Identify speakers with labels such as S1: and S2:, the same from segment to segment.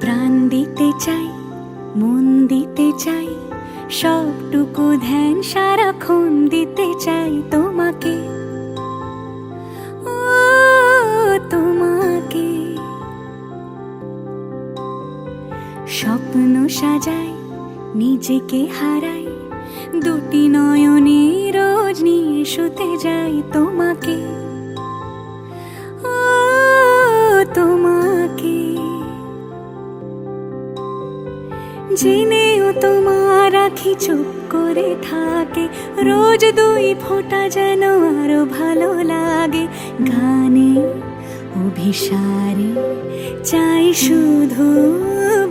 S1: প্রাণ দিতে চাই, মন দিতে চাই, সবটুকু ধ্যান সারাক্ষণ দিতে চাই তোমাকে, ও তোমাকে। স্বপ্ন সাজাই, নিজেকে হারাই, দুটি নয়নে রোজ নিয়ে শুতে যাই তোমাকে, ও তোমাকে। জেনেও তোমার আঁখি চুপ করে থাকে, রোজ দুই ফোঁটা যেন আরো ভালো লাগে। গানে অভিসারে চাই শুধু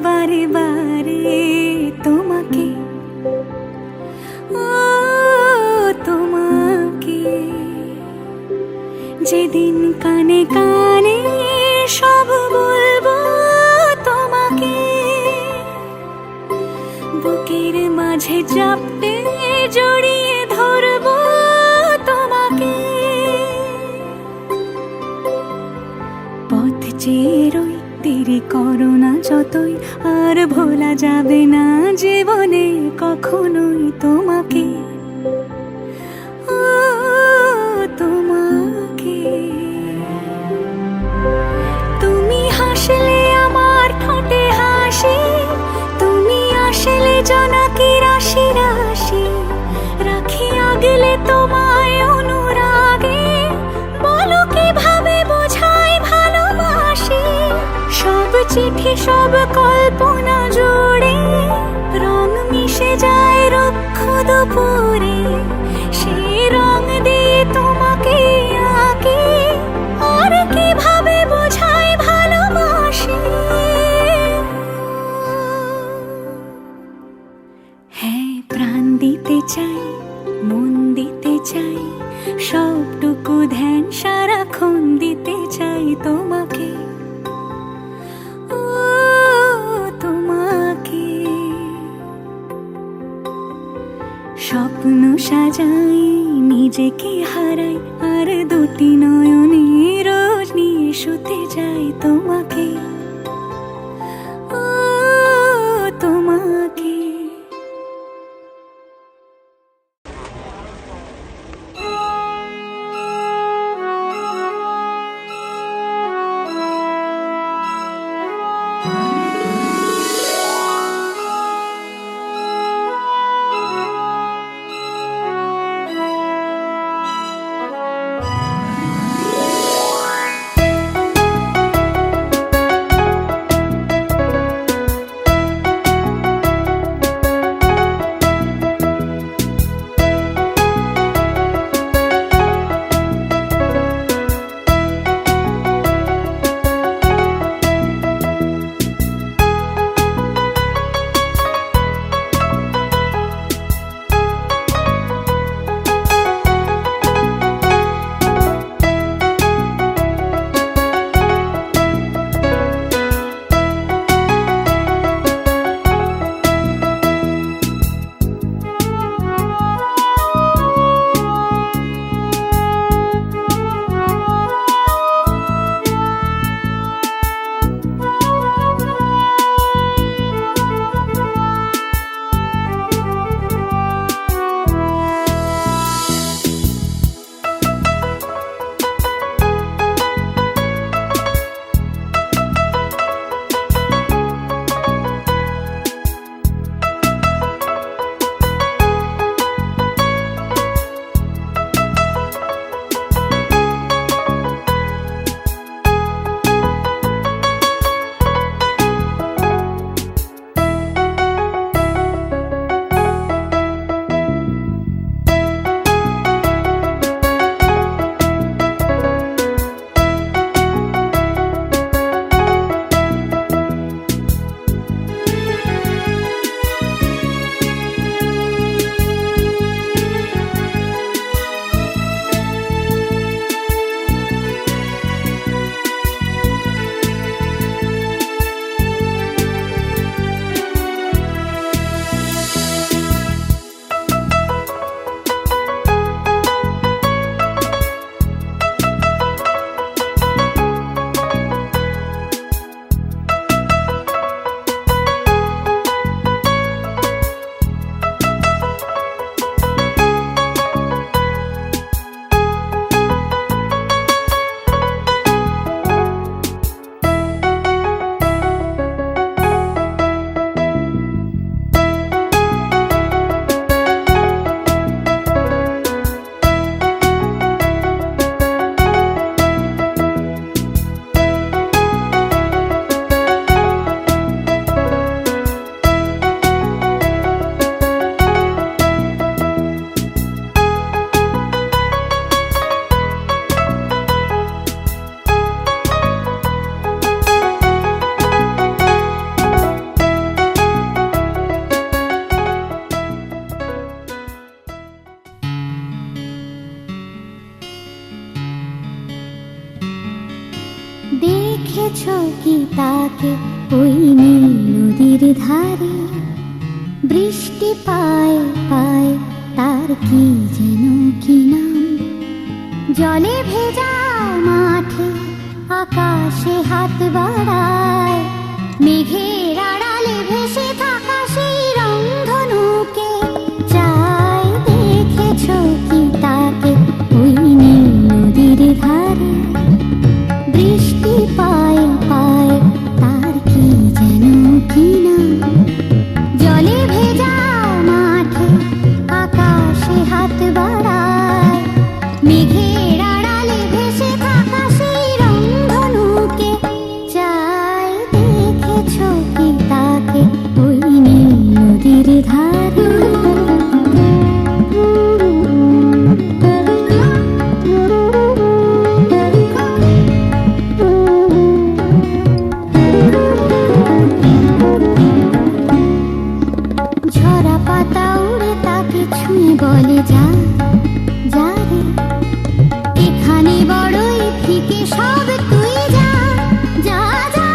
S1: বারে বারে তোমাকে, ও তোমাকে। যেদিন কানে কানে সব বলবো তোমাকে, বুকের মাঝে চাপটে জড়িয়ে ধরবো তোমাকে। পথ চেয়ে রই, দেরি করো না যতই, আর ভোলা যাবে না জীবনে কখনোই তোমাকে, ও তোমাকে। তুমি হাসলে আমার ঠোঁটে হাসি, তুমি আসলে জোনাকি রাশি রাশি, রাখি আগলে তোমায় অনুরাগে, বলো কিভাবে বোঝাই ভালোবাসি। সব চিঠি সব কল্পনা জুড়ে রং মিশে যায় রুক্ষ দুপুরে, সেই রং দিয়ে তোমাকে আঁকি, আর কিভাবে বোঝাই ভালোবাসি। হ্যাঁ, প্রাণ দিতে চাই, মন দিতে চাই, সবটুকু ধ্যান সারাক্ষণ দিতে চাই তোমাকে, ও তোমাকে। স্বপ্ন সাজাই, নিজেকে হারাই, আর দুটি নয়নে রোজ নিয়ে শুতে যাই তোমাকে, ও তোমাকে। দেখেছো কি তাকে ওই নীল নদীর ধারে? বৃষ্টি পায় পায় তার কি যেন কি নাম। জলে ভেজা মাঠে আকাশে হাত বাড়ায়, মেঘের আড়ালে ভেসে থাকা সেই রংধনুকে চাই। দেখেছো কি তাকে ওই নীল নদীর ধারে? বৃষ্টি পায় পায় তার কি যেন কি নাম। জলে ভেজা মাঠে আকাশে হাত বাড়ায়, মেঘের আড়ালে ভেসে থাকা সেই রংধনুকে চাই। দেখেছো কি তাকে ওই নীল নদীর ধারে? ঝরা পাতা উড়ে তাকে ছুঁয়ে বলে যা যা রে, এখানে বড়ই ফিকে সব তুই যা যা যা।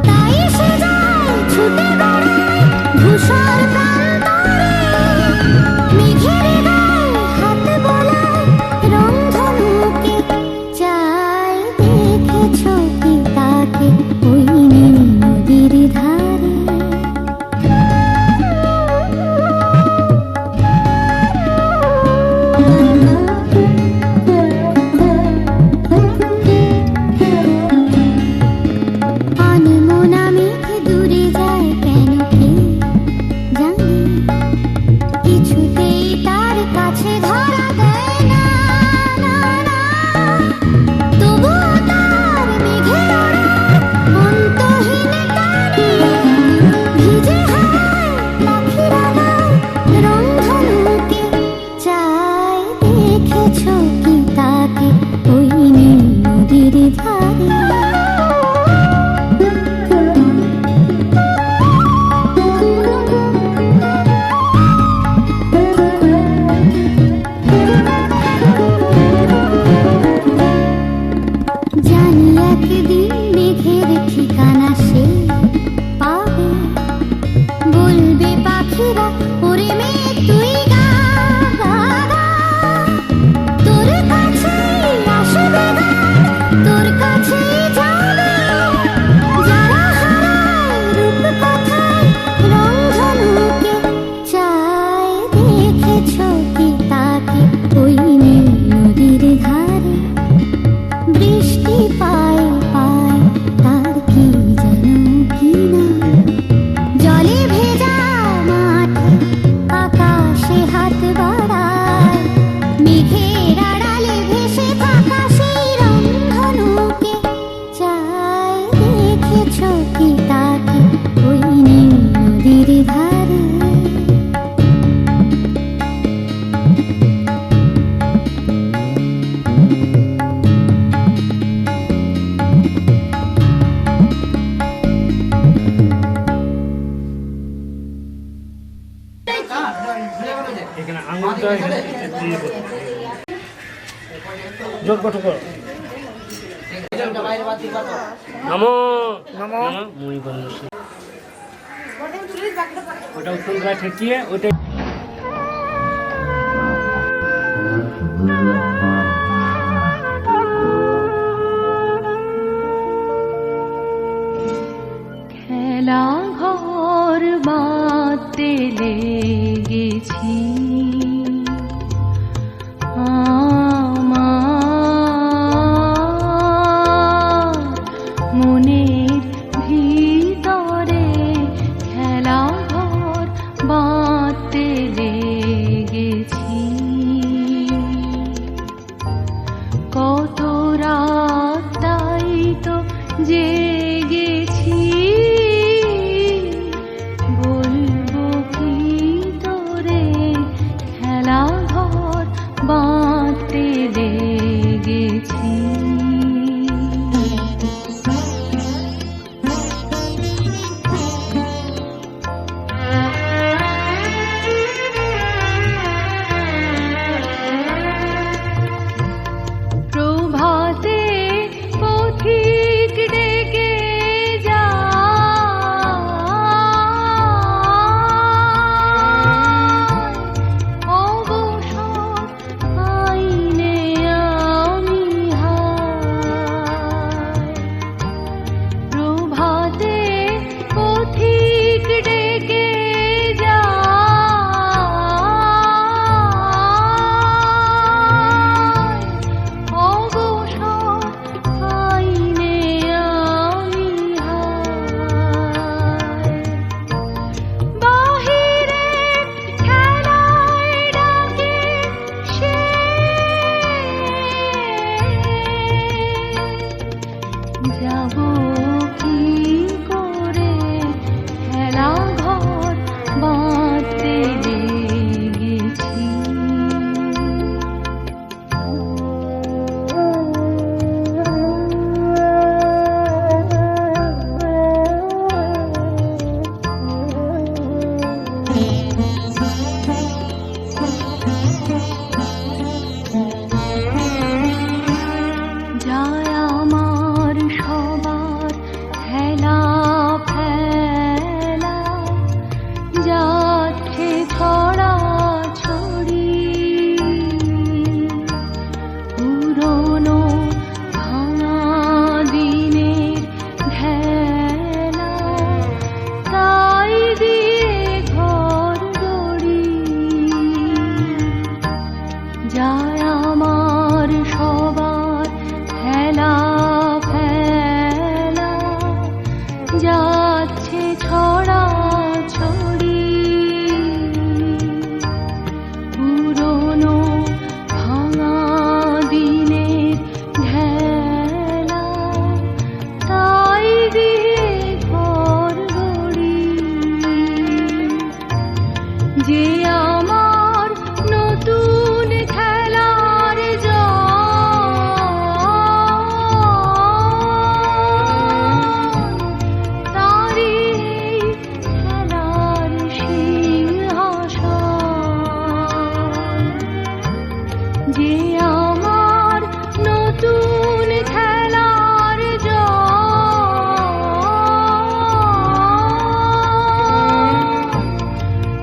S1: তাই সে যায় ছুটে বেড়ায় ধূসর প্রান্তরে, মেঘের গায়ে হাত বোলায় রংধনুকে চাই। দেখেছো কি তাকে ওই নীল নদীর ধারে? আনমনা মেঘ দূরে যায় কেন কে জানে, কিছুতেই তার কাছে ধরা দেয় না না না। তবুও তার মেঘের ওড়ার অন্তহীন টানে ভিজে হাওয়ায় পাখিরা গায় রংধনুকে চাই। দেখেছো কি তাকে ওই নীল নদীর ধারে? জানি একদিন মেঘের ঠিকানা সে পাবে, বলবে পাখিরা ওরে মেঘ তুই গা গা গা। তোর কাছেই আসবে গান, তোর কাছেই যাবে, যারা হারায় রূপকথায় রংধনুকে চাই। দেখেছো কি তাকে ওই নীল নদীর ধারে? বৃষ্টি পায় পায় তার কি যেন কি নাম। জলে ভেজা মাঠে আকাশে হাত বাড়ায়, মেঘের আড়ালে ভেসে থাকা সেই রংধনুকে চাই। দেখেছো কি তাকে ওই নীল নদীর ধারে?
S2: এখানে আঙুলটা দিয়ে করতে হবে। জোর কত করো। নমো নমো মুই বন্ধু ওটা উত্তর গায়ে ঠেকিয়ে ওটা
S1: খেলা ঘর বাঁধতে লেগেছি আমার মনের ভিতরে। খেলা ঘর বাঁধতে লেগেছি, কত রাত তাই তো জেগেছি। বলবো কি তোরে, খেলা ঘর বাঁধতে লেগেছি। প্রভাতে পথিক যাচ্ছে ছড়া ছড়ি পুরনো ভাঙা দিনের ঢেলা তাই দিয়ে ঘর গড়ি যে আমার নতুন খেলার তারি খেলার সিংহাসন যে আমার নতুন খেলার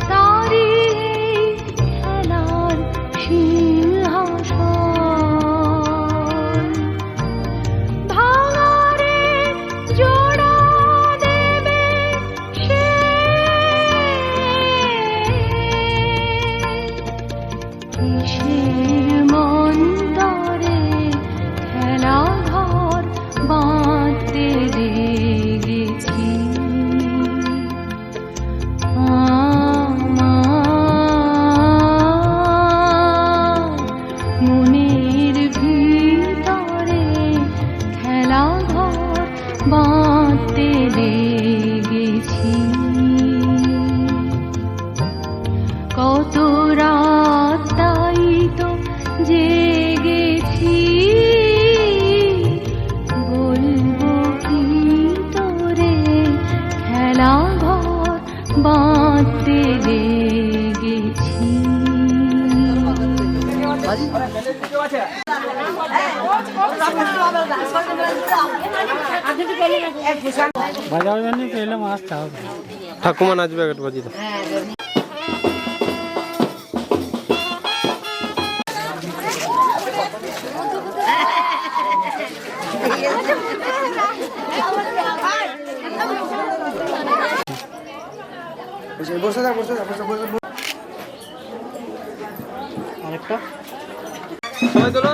S1: তারি খেলার সিংহাসন ভাঙারে জোড়া দেবে সে কিসের মন্তরে খেলাঘর বাঁধতে লেগেছি মনের ভিতরে খেলাঘর বাঁধতে লেগেছি কত রাত তাই তো জেগেছি বলবো কি তোরে খেলাঘর বাঁধতে লেগেছি
S2: বাজাবে জানি পেলে মাছটা হবে
S3: ঠাকুমা নাচবে একটা বাজি দাও।
S2: আরেকটা
S3: সবাই তোলো।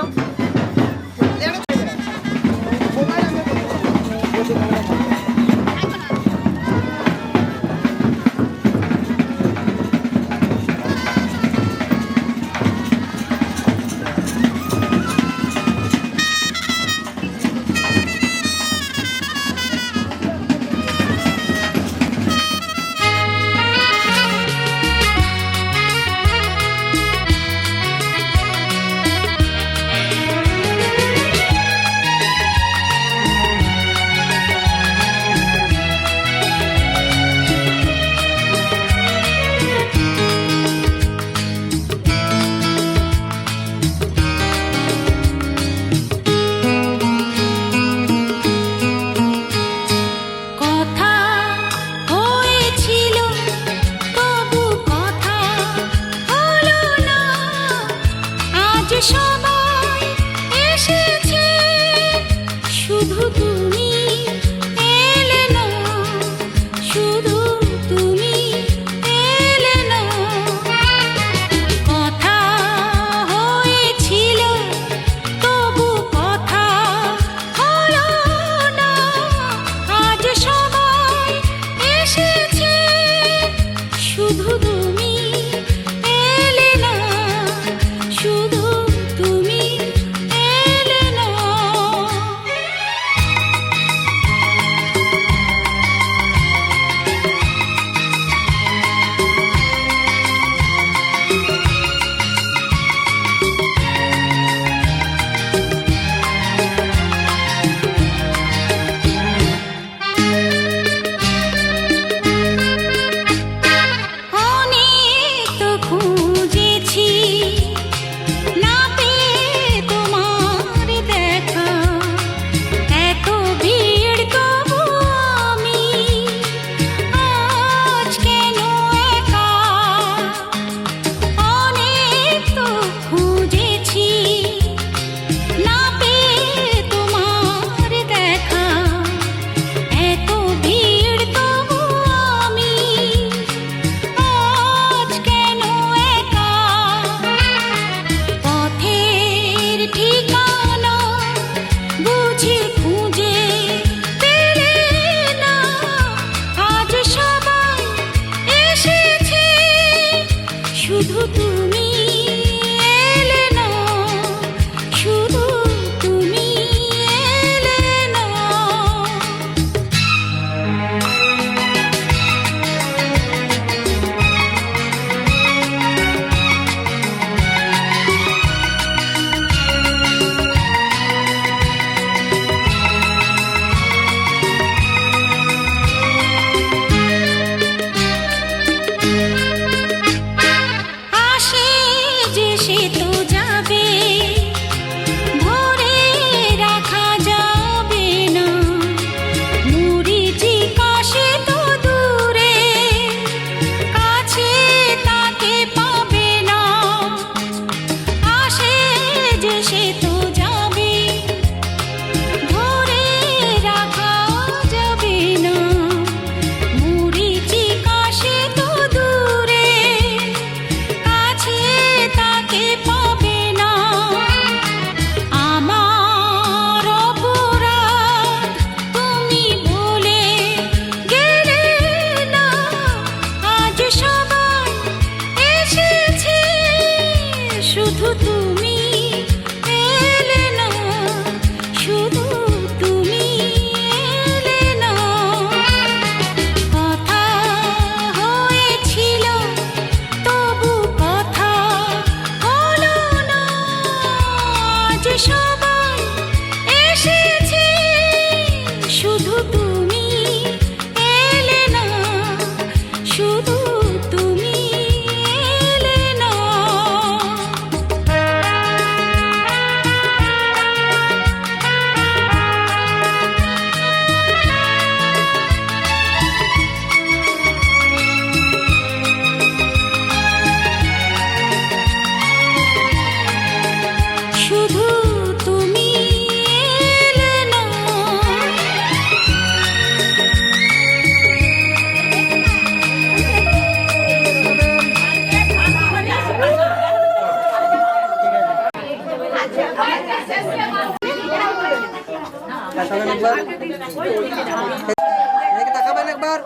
S4: এদিকে তাকাবেন একবার।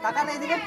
S4: তাকান এইদিকে।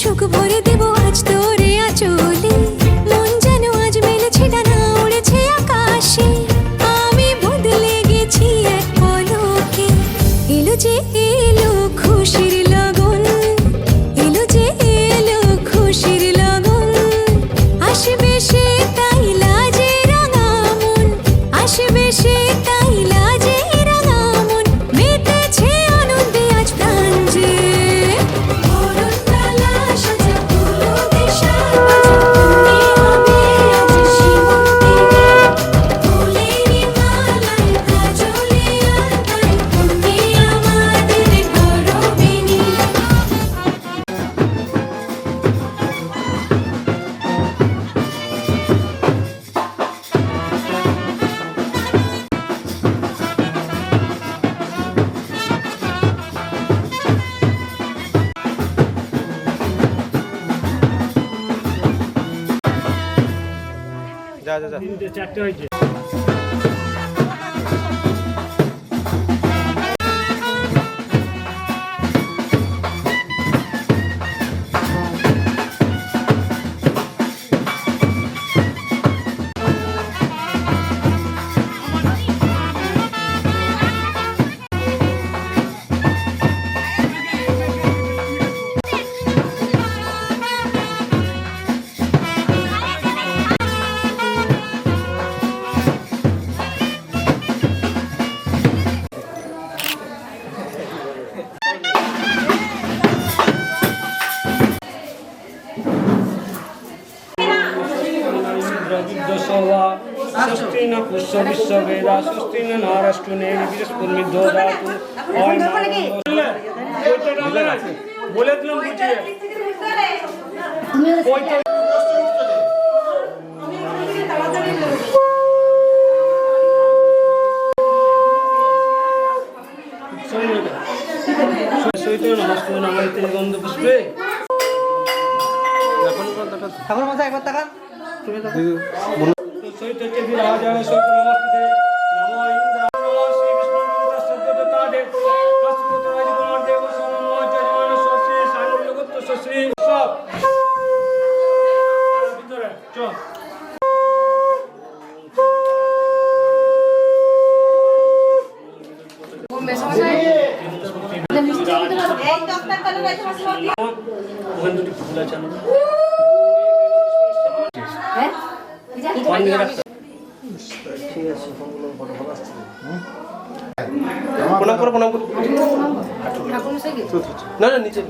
S5: সুখ ভরে দেব আজ তোরে আঁচলে, মন যেন আজ মেলেছে ডানা উড়েছে আকাশে, আমি বদলে গেছি এক পলকে। এলো যে এলো খুশির লগন, এলো যে এলো খুশির লগন, আসবে সে তাই লাজে রাঙা মন, আসবে সে তাই লাজে রাঙা মন, মেতেছে আনন্দে আজ প্রাণ যে।
S3: যা যা যা
S2: চারটে হয়েছে। ষষ্ঠী না পুষ্য বিশ্ববেদা ষষ্ঠী না নারাষ্ট্র নেই বৃহস্পতি দোদাতু বলে দিলাম বুঝিয়ে গন্ধ পুষ্পে
S4: ঠাকুর মশাই একবার তাকান। তুমি তাকান।
S2: চৈতন্য বিরাজয় সৈত নমস্তে নমো ইন্দ্রায় শ্রী বিষ্ণু মন্ত্র সদ্যতাদে কাশপুত রাজকুমার দেব সমম যজমান সশ্রী সান্নিলগত সশ্রী সব চল ওখানে দুটি ফুল আছে আমাদের
S3: প্রণাম করো প্রণাম করো না না নিচে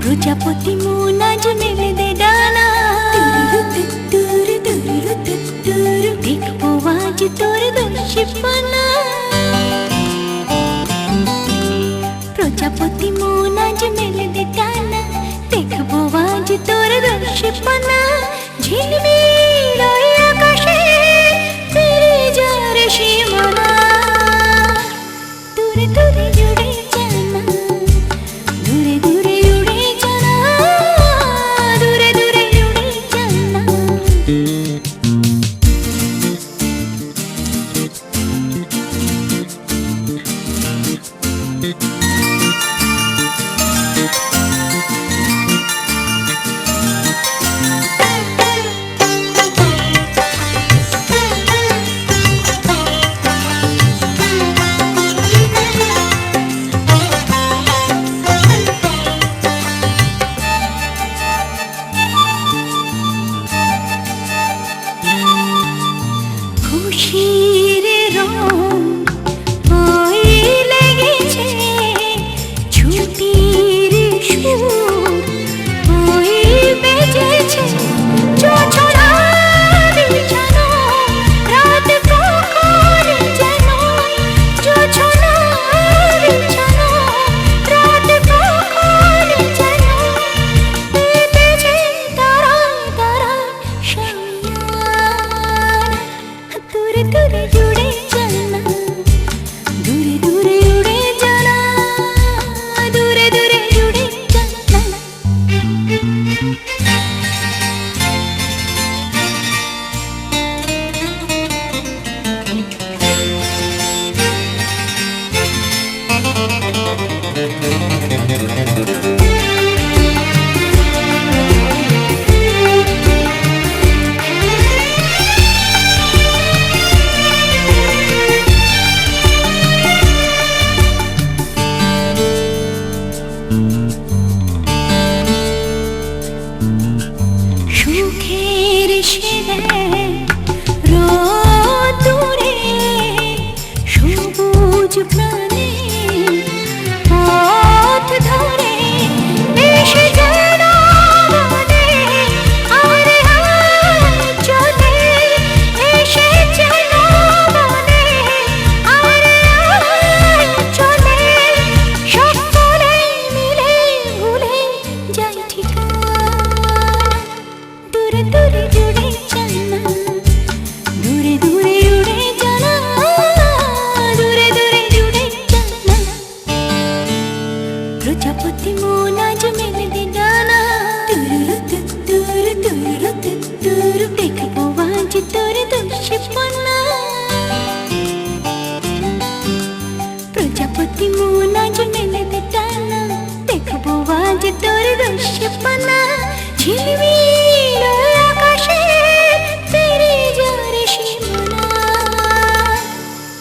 S5: প্রজাপতি মন আজ মেলে দে ডানা দেখবো আজ তোর দর্শিপানা প্রজাপতি মন আজ মেলে দে ডানা দেখবো আজ তোর দর্শিপানা ঝিলমিল ওই আকাশে ফিরে যার সীমানা দূরে দূরে জুড়ে জানা দূরে দূরে উড়ে জানা দূরে দূরে উড়ে জানা খুশির রং ওই লেগেছে ছুটির সুর ওই বেজেছে জোছনা বিছানো রাত কখন যেন জোছনা বিছানো রাত কখন যেন বেজেছে তারা তারা দূরে দূরে জুড়ে জানা দূরে দূরে উড়ে জানা দূরে দূরে উড়ে জানা সুখের সেলে রোদুরে সবুজ প্রাণে পথ ধরে এসে যেন বলে আরে চলে এসে যেন বলে আরে চলে সকলে মিলে ভুলে যাই ঠিকানা দূরে দূরে জুড়ে জানা দূরে দূরে উড়ে জানা দূরে দূরে জুড়ে জানা প্রজাপতি মন আজ মেলে দে ডানা দেখবো আজ তোর দর্শিপানা প্রজাপতি মন আজ মেলে দে ডানা দেখবো আজ তোর দর্শিপানা ঝিলমিল ওই আকাশে ফিরে যার সীমানা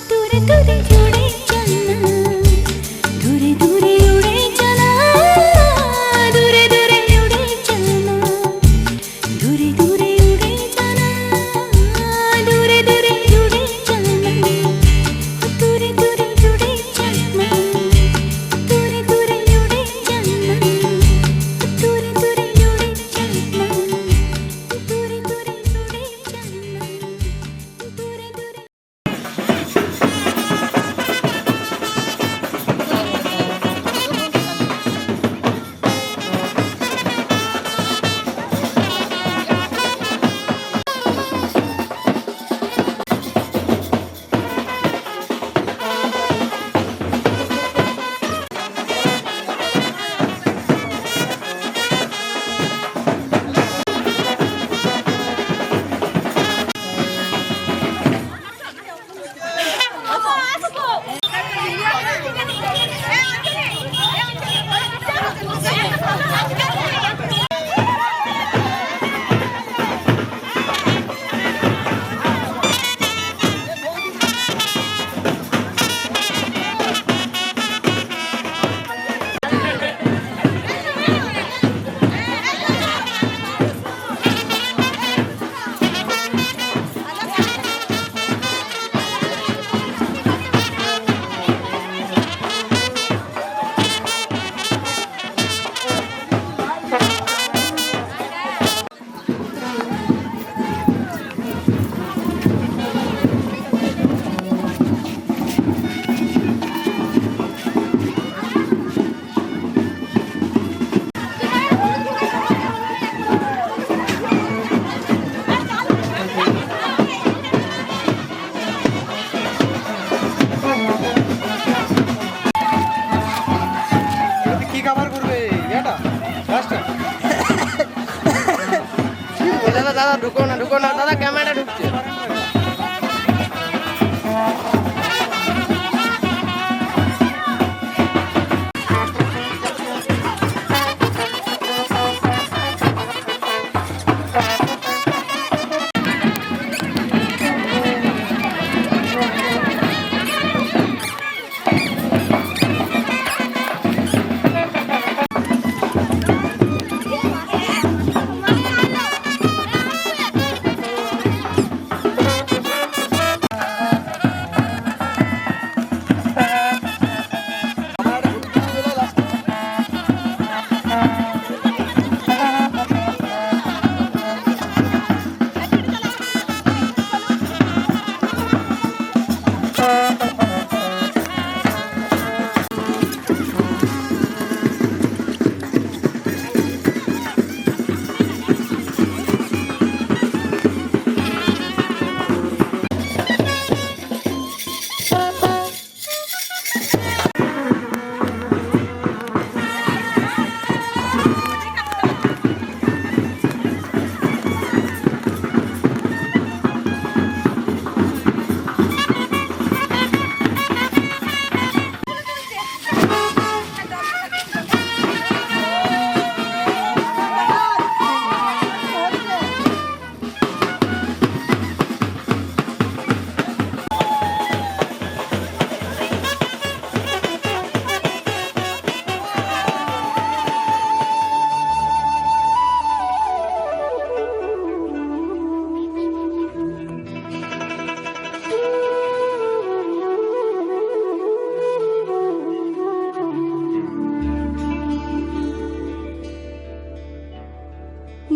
S5: দূরে দূরে জুড়ে জানা দূরে দূরে উড়ে জানা দূরে দূরে উড়ে জানা দূরে দূরে উড়ে জানা দূরে দূরে উড়ে জানা দূরে দূরে উড়ে জানা দূরে দূরে উড়ে জানা দূরে দূরে উড়ে জানা দূরে দূরে উড়ে জানা দূরে দূরে
S3: ঢুকো না দাদা, ক্যামেরা ঢুকছে।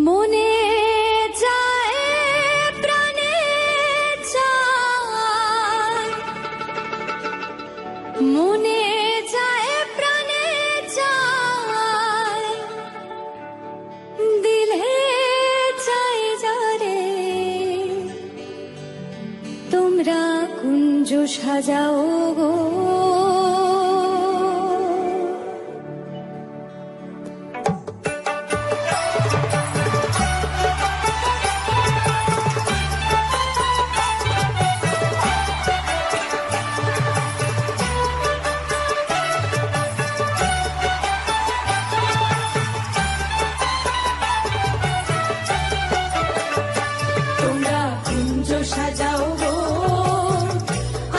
S5: মনে যায় প্রাণে যায়, মনে যায় প্রাণে যায়, দিলে চাই যারে তোমরা কুঞ্জ সাজাও গো। তোমরা কুঞ্জ সাজাও গো,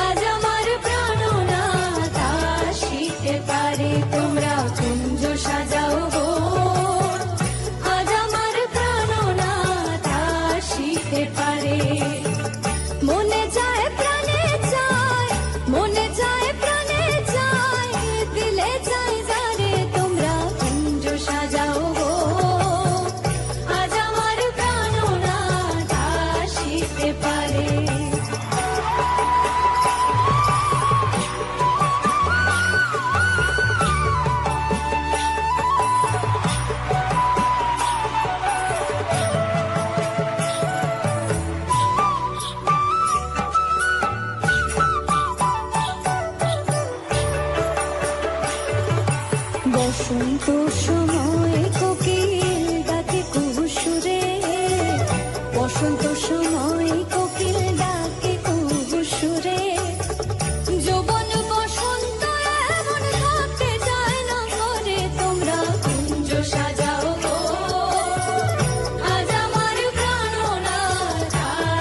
S5: আজ আমার প্রাণনাথ আসিতে পারে। তোমরা কুঞ্জ সাজাও গো, আজ আমার প্রাণনাথ আসিতে পারে। মনে যায় প্রাণে যায়, মনে যায় প্রাণে যায়, দিলে চাই যারে তোমরা কুঞ্জ সাজাও গো, আজ আমার প্রাণনাথ আসিতে পারে। বসন্ত সময় কোকিল ডাকে কুহুসুরে, বসন্ত সময় কোকিল ডাকে কুহুসুরে। যৌবন বসন্ত এমন থাকতে চায় না ঘরে, তোমরা কুঞ্জ সাজাও গো, আজ আমার প্রাণনাথ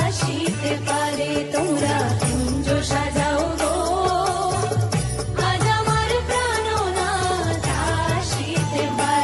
S5: আসিতে পারে। তোমরা কুঞ্জ সাজাও গো, আজ আমার প্রাণনাথ আসিতে পারে।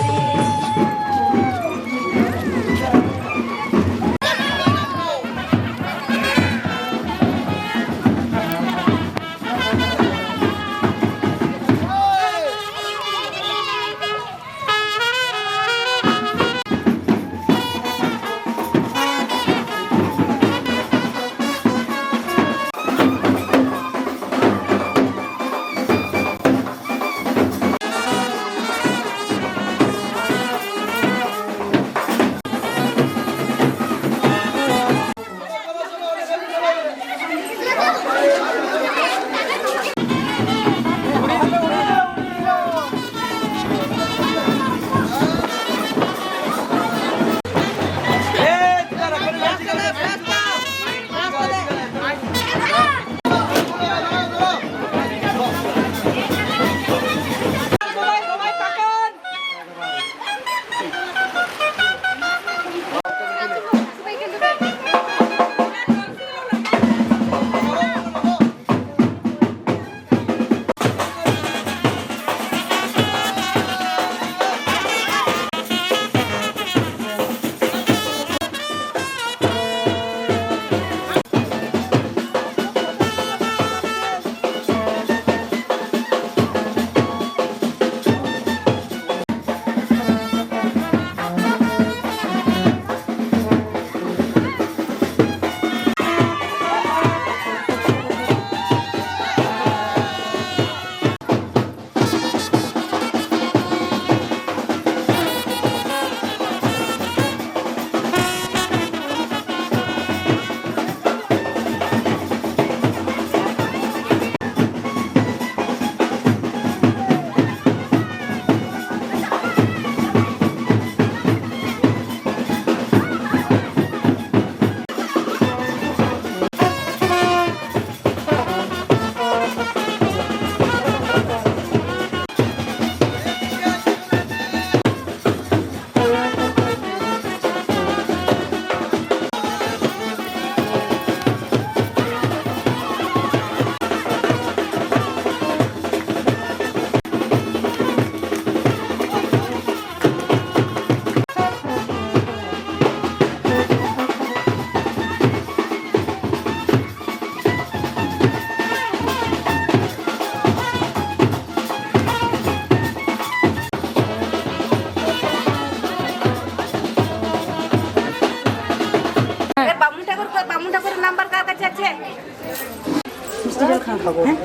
S6: মিষ্টি জল খাবো হ্যাঁ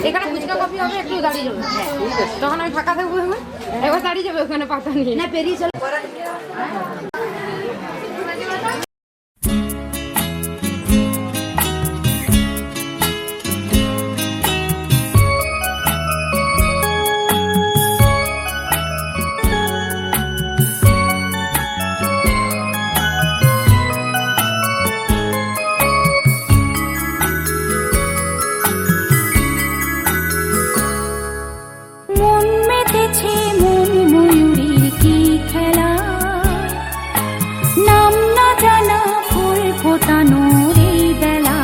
S6: এখানে ফুচকা কফি হবে একটু দাঁড়িয়ে যাবে তখন আমি ফাঁকা থাকবো একবার দাঁড়িয়ে যাবে ওখানে পাতা নিয়ে না পেরিয়ে চলে
S5: মন মেতেছে মন ময়ূরীর কি খেলা নাম না জানা ফুল ফোটানোর এই বেলা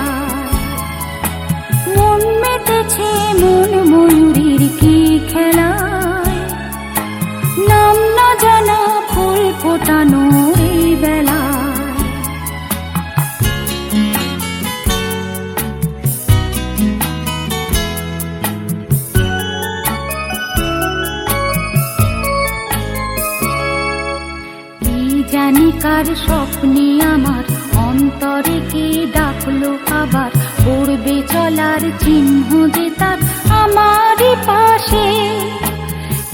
S5: মন মেতেছে মন ময়ূরীর কি খেলা নাম না জানা ফুল ফোটানোর এই বেলা জানি কার স্বপ্নে আমার অন্তরে কে ডাকলো আবার পড়বে চলার চিহ্ন যে তার আমারই পাশে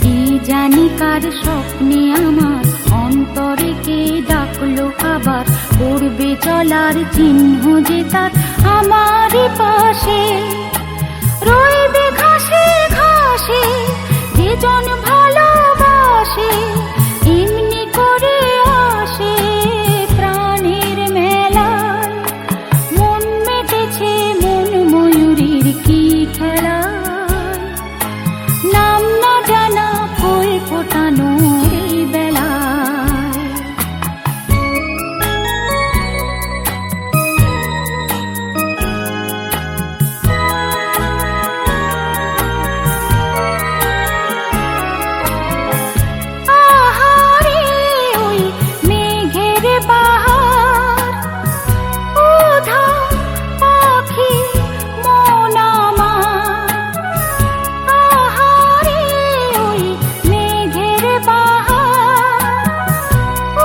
S5: কি জানি কার স্বপ্নে আমার অন্তরে কে ডাকলো আবার পড়বে চলার চিহ্ন যে তার আমারই পাশে রইবে ঘাসে ঘাসে যে জন ভালোবাসে এমনি করে আসে প্রাণের মেলায় মন মেটেছে মন ময়ূরীর কি খেলা নাম না জানা ফুল ফোটানো এই বেলায় আহারে ওই মেঘের বাহার উধা পাখি মন আমার আহারে ওই মেঘের বাহার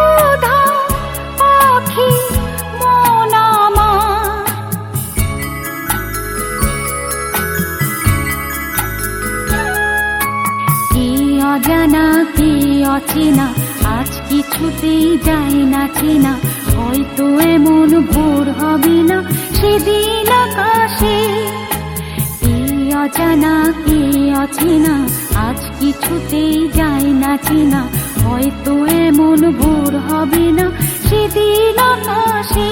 S5: উধা পাখি মন আমার কি অজানা কি অচেনা আজ কিছুতেই যায় না চেনা হয়তো এমন ভোর হবে না সেদিন আকাশে কি অজানা কি অচেনা আজ কিছুতেই যায় না চেনা হয়তো এমন ভোর হবে না সেদিন আকাশে